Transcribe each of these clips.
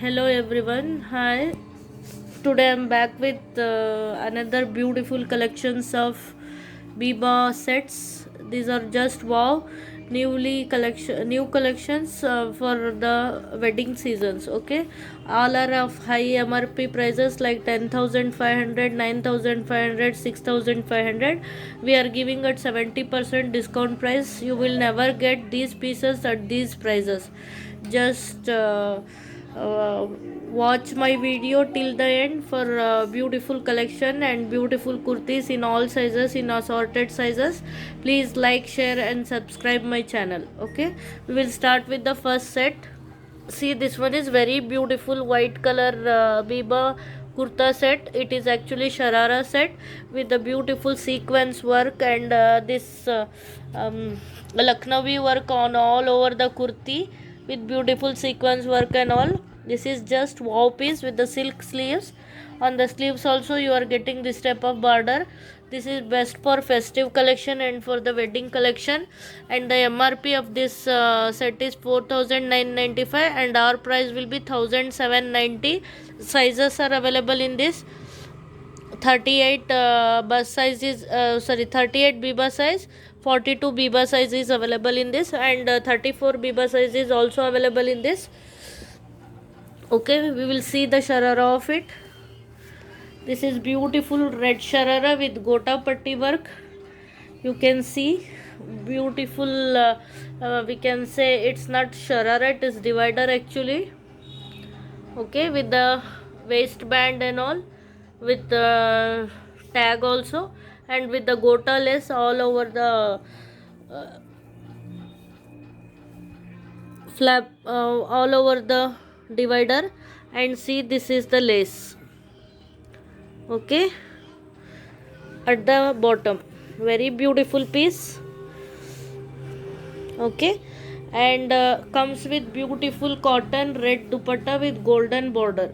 Hello everyone. Hi. Today I'm back with another beautiful collections of Biba sets. These are just wow, new collections for the wedding seasons. Okay, all are of high MRP prices like 10,500, 9,500, 6,500. We are giving at 70% discount price. You will never get these pieces at these prices. Just uh, watch my video till the end for beautiful collection and beautiful kurtis in all sizes, in assorted sizes. Please like, share and subscribe my channel. Okay, we will start with the first set. See, this one is very beautiful white color biba kurta set. It is actually sharara set with the beautiful sequence work and this Lucknowi work on all over the kurti with beautiful sequence work and all. This is just wow piece with the silk sleeves. On the sleeves also you are getting this type of border. This is best for festive collection and for the wedding collection, and the MRP of this set is 4,995 and our price will be 1,790. Sizes are available in this. 38 bus size is 38 biba size, 42 biba size is available in this, and 34 biba size is also available in this. Okay, we will see the sharara of it. This is beautiful red sharara with gota patti work. You can see beautiful we can say it's not sharara, it is divider actually. Okay, with the waistband and all, with the tag also, and with the gota lace all over the flap, all over the divider. And see, this is the lace. Okay, at the bottom, very beautiful piece. Okay, and comes with beautiful cotton red dupatta with golden border.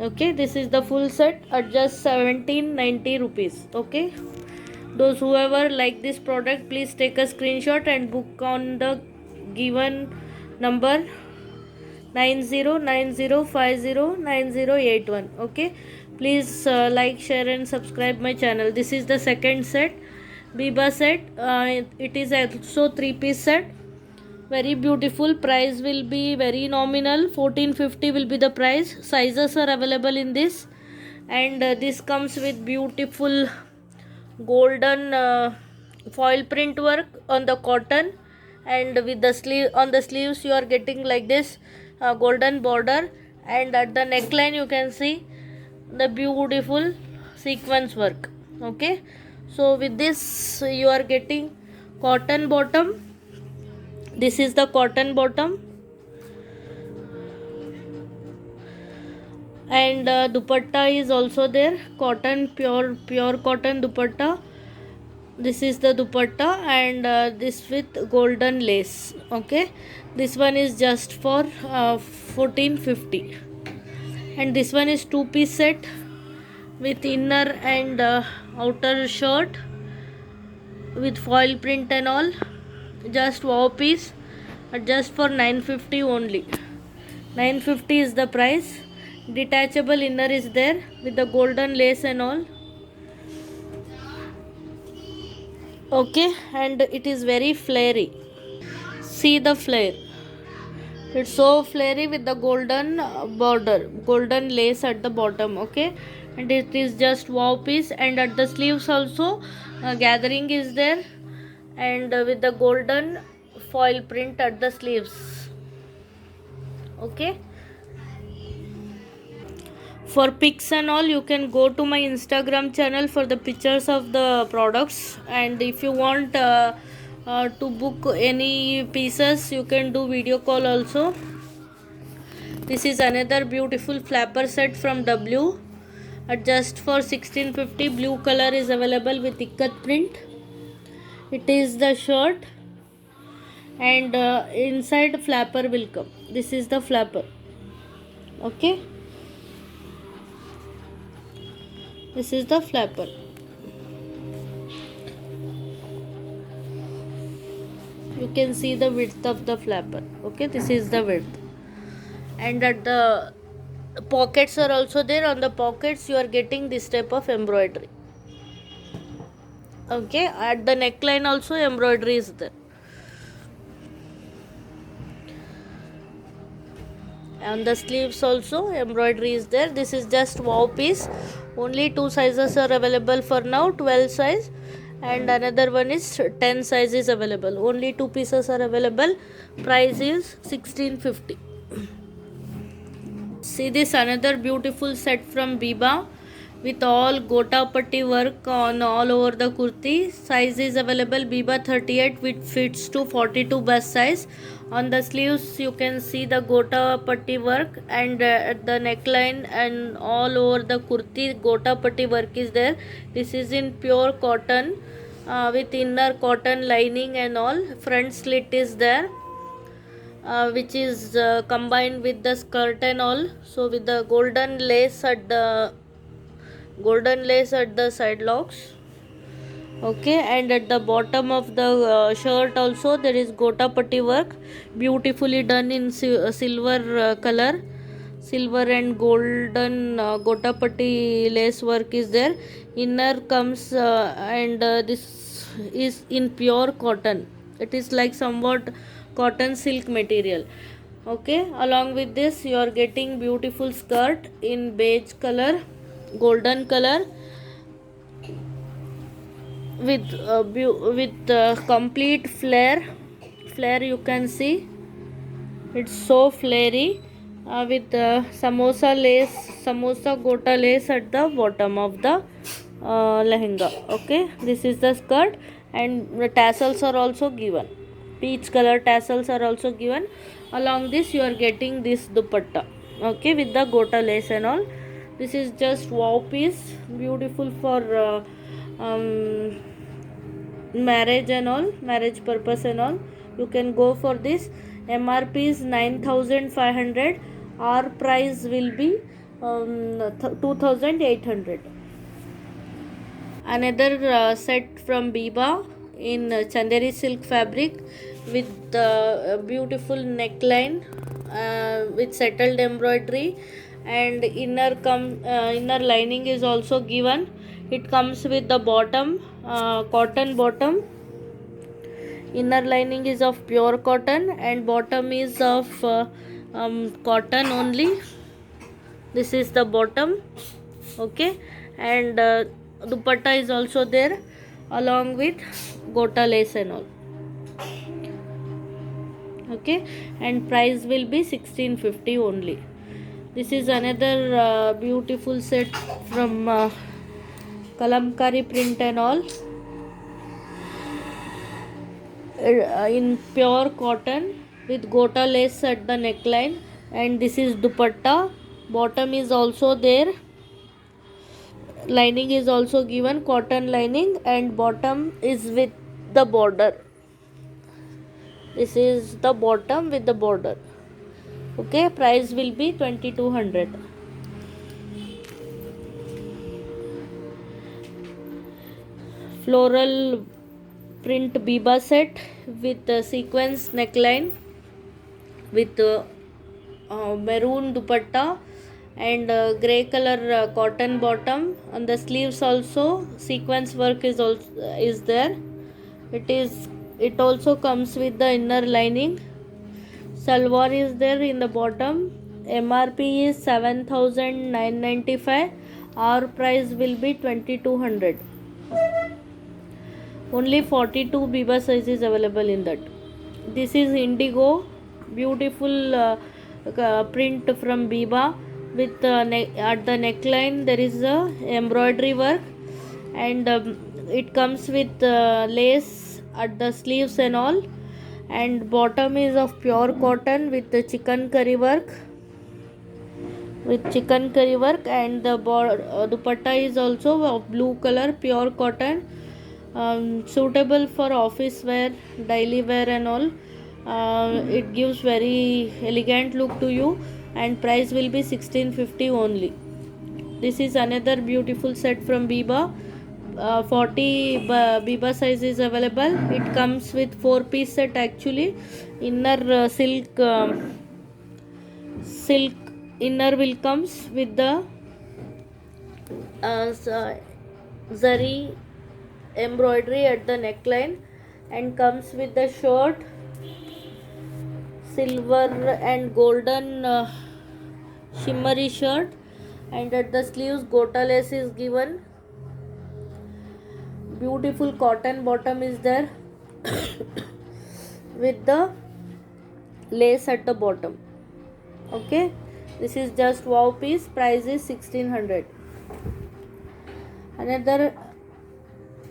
Okay, this is the full set at just 1790 rupees. Okay, those whoever like this product, please take a screenshot and book on the given number 9090509081. Okay, please like, share and subscribe my channel. This is the second set, biba set. It is also 3-piece set. Very beautiful. Price will be very nominal, 1450 will be the price. Sizes are available in this, and this comes with beautiful golden foil print work on the cotton, and with the sleeve, on the sleeves you are getting like this golden border, and at the neckline you can see the beautiful sequence work. Okay, so with this you are getting cotton bottom. This is the cotton bottom, and dupatta is also there, cotton, pure cotton dupatta. This is the dupatta, and this with golden lace. Okay, this one is just for 1450, and this one is 2-piece set with inner and outer shirt with foil print and all. Just wow piece, just for 950 only. 950 is the price. Detachable inner is there with the golden lace and all. Okay, and it is very flary. See the flare, it's so flary with the golden border, golden lace at the bottom. Okay, and it is just wow piece, and at the sleeves also gathering is there, and with the golden foil print at the sleeves. Okay, for pics and all you can go to my Instagram channel for the pictures of the products, and if you want to book any pieces you can do video call also. This is another beautiful flapper set from W at just for 1650. Blue color is available with ikat print. It is the shirt, and inside flapper will come. This is the flapper. Okay, this is the flapper. You can see the width of the flapper. Okay, this is the width, and at the pockets are also there. On the pockets you are getting this type of embroidery. Okay, at the neckline also embroidery is there. On the sleeves also embroidery is there. This is just wow piece. Only 2 sizes are available for now, 12 size and another one is 10 size is available. Only 2 pieces are available. Price is 1650. See this another beautiful set from Biba with all gota patti work on all over the kurti. Size is available Biba 38 which fits to 42 bust size. On the sleeves you can see the gota patti work and at the neckline and all over the kurti gota patti work is there. This is in pure cotton with inner cotton lining and all. Front slit is there. Which is combined with the skirt and all, so with the golden lace at the side locks. Okay, and at the bottom of the shirt also there is gota patti work, beautifully done in silver color. Silver and golden gota patti lace work is there. Inner comes and this is in pure cotton. It is like somewhat cotton silk material. Okay, along with this you are getting beautiful skirt in beige color, golden color with complete flare. You can see it's so flary with samosa gota lace at the bottom of the lehenga. Okay, this is the skirt and the tassels are also given. Peach color tassels are also given. Along this you are getting this dupatta, okay, with the gota lace and all. This is just wow piece, beautiful for marriage and all, marriage purpose and all. You can go for this. MRP is 9500. Our price will be 2800. Another set from Biba in Chanderi silk fabric with beautiful neckline with settled embroidery and inner lining is also given. It comes with the bottom cotton bottom. Inner lining is of pure cotton and bottom is of cotton only. This is the bottom. Okay, and dupatta is also there along with gota lace and all. Okay, and price will be 1650 only. This is another beautiful set from kalamkari print and all in pure cotton with gota lace at the neckline, and this is dupatta. Bottom is also there, lining is also given, cotton lining, and bottom is with the border. This is the bottom with the border. Okay, price will be 2200. Floral print Biba set with sequence neckline with maroon dupatta and grey color cotton bottom. On the sleeves also sequence work is there. It also comes with the inner lining. Salwar is there in the bottom. MRP is 7995. Our price will be 2200. Only 42 Biba sizes available in that. This is indigo, beautiful print from Biba with at the neckline there is a embroidery work and it comes with lace at the sleeves and all, and bottom is of pure cotton with the chicken curry work and the dupatta is also of blue color pure cotton, suitable for office wear, daily wear and all. It gives very elegant look to you, and price will be 1650 only. This is another beautiful set from Biba. 40 Biba size is available. It comes with 4-piece set actually. Inner silk silk inner will comes with the zari embroidery at the neckline, and comes with the shirt silver and golden shimmery shirt, and at the sleeves gota lace is given. Beautiful cotton bottom is there with the lace at the bottom. Okay, this is just wow piece. Price is 1600. Another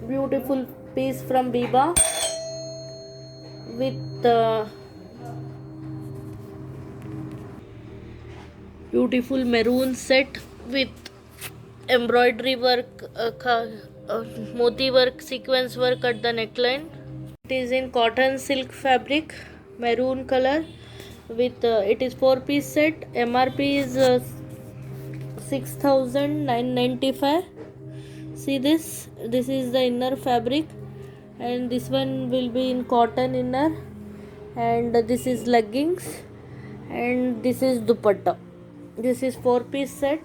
beautiful piece from Biba with beautiful maroon set with embroidery work, moti work, sequence work at the neckline. It is in cotton silk fabric, maroon color, with it is 4-piece set. MRP is 6995. See this is the inner fabric, and this one will be in cotton inner, and this is leggings, and this is dupatta. This is 4-piece set.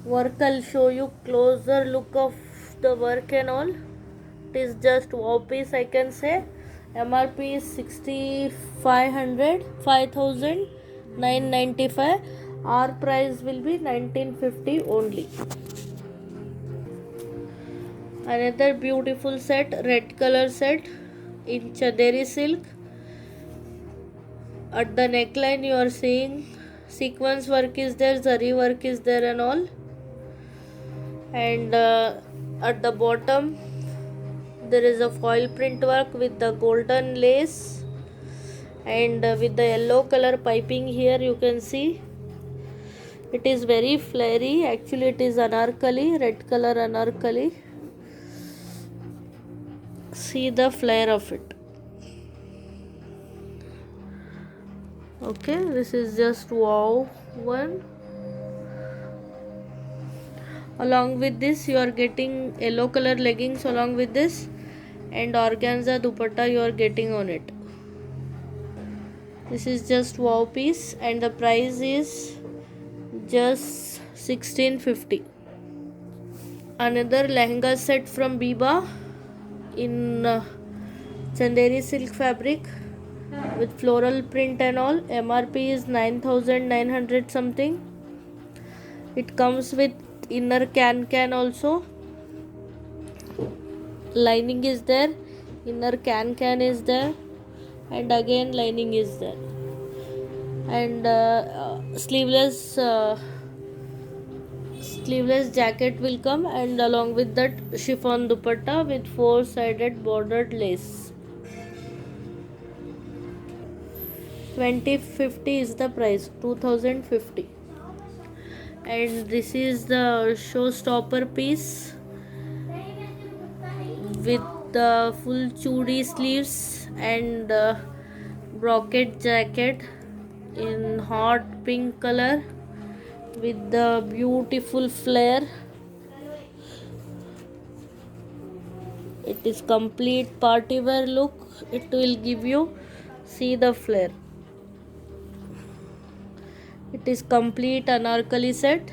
Work, I'll show you closer look of the work and all. It is just wow piece, I can say. MRP is 6500, 5995. Our price will be 1950 only. Another beautiful set, red color set in Chanderi silk. At the neckline you are seeing sequence work is there, zari work is there and all, and at the bottom there is a foil print work with the golden lace, and with the yellow color piping. Here you can see it is very flary. Actually it is anarkali, red color anarkali. See the flare of it. Okay, this is just wow one. Along with this you are getting yellow color leggings along with this, and organza dupatta you are getting on it. This is just wow piece, and the price is just 1650. Another lehenga set from Biba in Chanderi silk fabric with floral print and all. MRP is 9900 something. It comes with inner can also. Lining is there, inner can is there, and again lining is there, and sleeveless jacket will come, and along with that chiffon dupatta with 4-sided bordered lace. 2050 is the price, 2050. And this is the showstopper piece with the full chudi sleeves and brocade jacket in hot pink color with the beautiful flare. It is complete party wear look. It will give you, see the flare. It is complete anarkali set.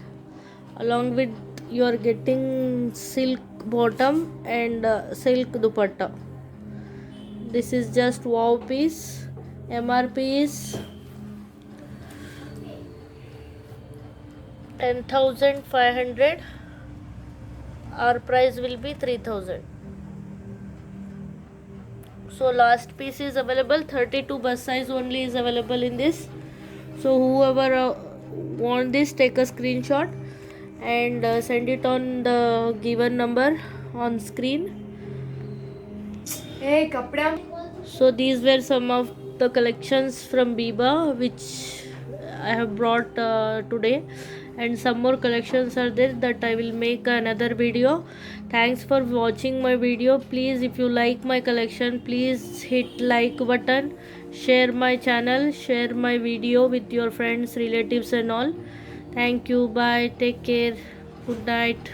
Along with you are getting silk bottom and silk dupatta. This is just wow piece. MRP is 10,500. Our price will be 3,000. So last piece is available. 32 bust size only is available in this. So whoever want this, take a screenshot and send it on the given number on screen. Hey, kapda. So these were some of the collections from Biba which I have brought today, and some more collections are there that I will make another video. Thanks for watching my video. Please, if you like my collection, please hit like button, share my channel, share my video with your friends, relatives and all. Thank you. Bye. Take care. Good night.